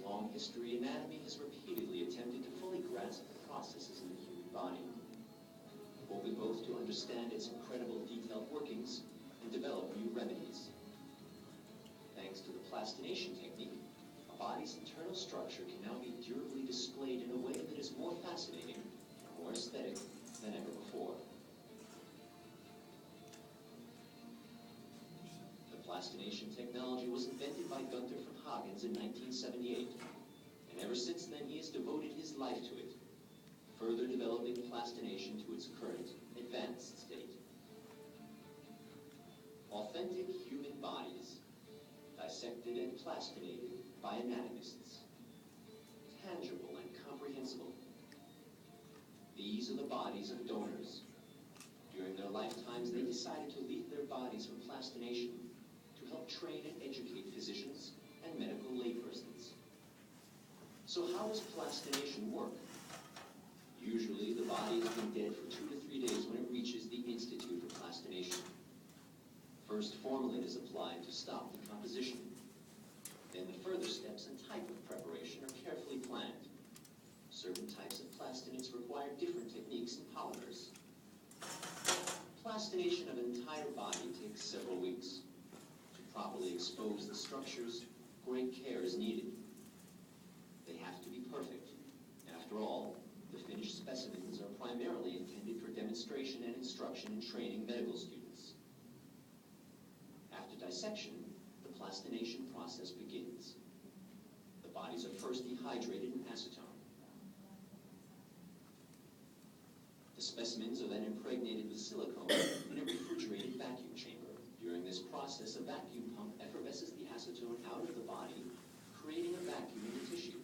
long history, anatomy has repeatedly attempted to fully grasp the processes in the human body, hoping both to understand its incredible detailed workings and develop new remedies. Thanks to the plastination technique, a body's internal structure can now be durably displayed in a way that is more fascinating and more aesthetic than ever before. The plastination technology was invented by Gunther von Hagens in 1978, and ever since then he has devoted his life to it, further developing plastination to its current advanced state. Authentic human bodies, dissected and plastinated by anatomists, tangible and comprehensible. These are the bodies of donors. During their lifetimes, they decided to leave their bodies for plastination to help train and educate physicians and medical laypersons. So how does plastination work? Usually, the body has been dead for 2 to 3 days when it reaches the Institute for Plastination. First, formalin is applied to stop decomposition. Then the further steps and type of preparation are carefully planned. Certain types of plastinates require different techniques and polymers. Plastination of an entire body takes several weeks. To properly expose the structures, great care is needed. They have to be perfect. After all, the finished specimens are primarily intended for demonstration and instruction in training medical students. After dissection, the plastination process begins. The bodies are first dehydrated in acetone. The specimens are then impregnated with silicone in a refrigerated vacuum chamber. During this process, a vacuum pump effervesces the acetone out of the body, creating a vacuum in the tissue.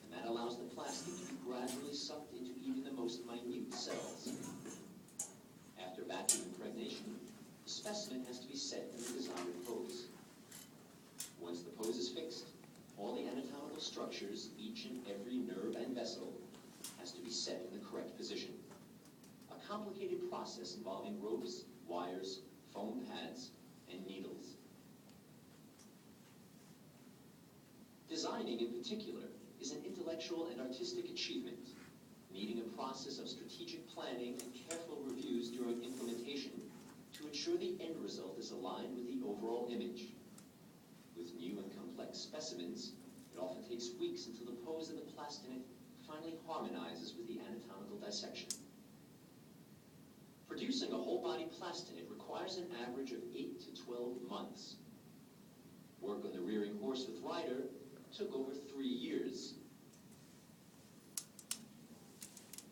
And that allows the plastic to be gradually sucked into even the most minute cells. After vacuum impregnation, the specimen has to be set in the desired pose. Once the pose is fixed, all the anatomical structures, each and every nerve and vessel, has to be set in the correct position. A complicated process involving ropes, wires, foam pads, and needles. Designing, in particular, is an intellectual and artistic achievement, needing a process of strategic planning and careful reviews during implementation to ensure the end result is aligned with the overall image. With new and complex specimens, it often takes weeks until the pose of the plastinate finally harmonizes with the anatomical dissection. Producing a whole-body plastinate requires an average of 8 to 12 months. Work on the rearing horse with rider took over 3 years.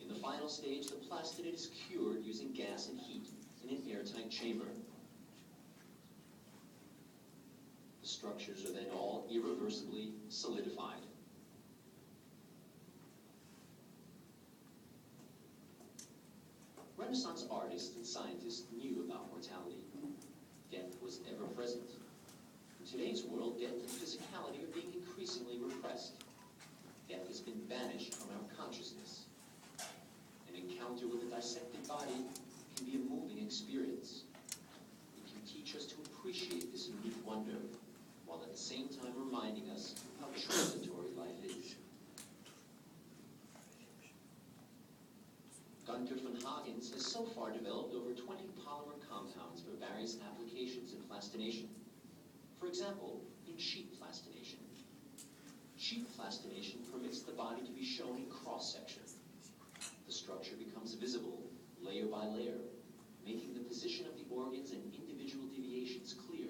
In the final stage, the plastinate is cured using gas and heat in an airtight chamber. The structures are then all irreversibly solidified. Renaissance artists and scientists knew about mortality. Death was ever present. In today's world, death and physicality are being increasingly repressed. Death has been banished from our consciousness. An encounter with a dissected body can be a moving experience. It can teach us to appreciate this unique wonder, while at the same time reminding us how transitory life is. Gunther von Hagens has so far developed over 20 polymer compounds for various applications in plastination. For example, in sheet plastination. Sheet plastination permits the body to be shown in cross-section. The structure becomes visible, layer by layer, making the position of the organs and individual deviations clear.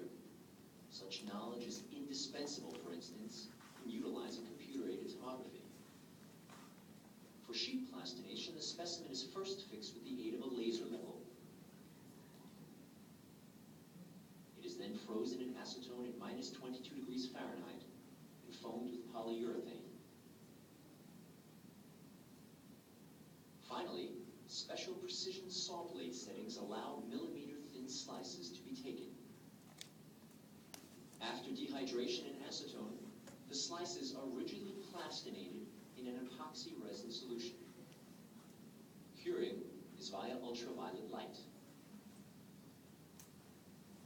Such knowledge is indispensable, for instance, in utilizing computer-aided tomography. For sheet plastination, the specimen is first fixed with the aid of a laser level. It is then frozen in acetone at minus 22 degrees Fahrenheit and foamed with polyurethane. Finally, special precision saw blade settings allow millimeter-thin slices to be taken. After dehydration in acetone, the slices are rigidly plastinated in an epoxy resin solution. Curing is via ultraviolet light.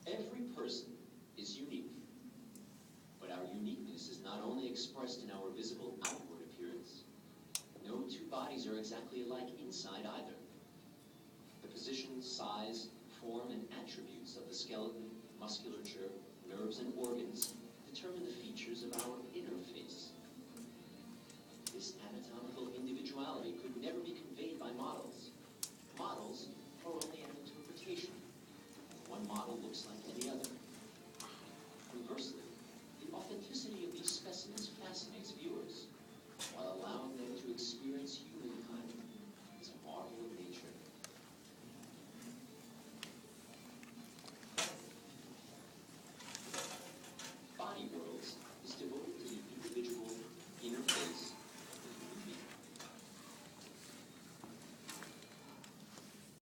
Every person is unique, but our uniqueness is not only expressed in our visible outward appearance, no two bodies are exactly alike inside either. The position, size, form, and attributes of the skeleton, musculature, nerves, and organs determine the features of our inner face. This anatomical individuality could never be conveyed by models. Models are only an interpretation. One model looks like any other. Conversely,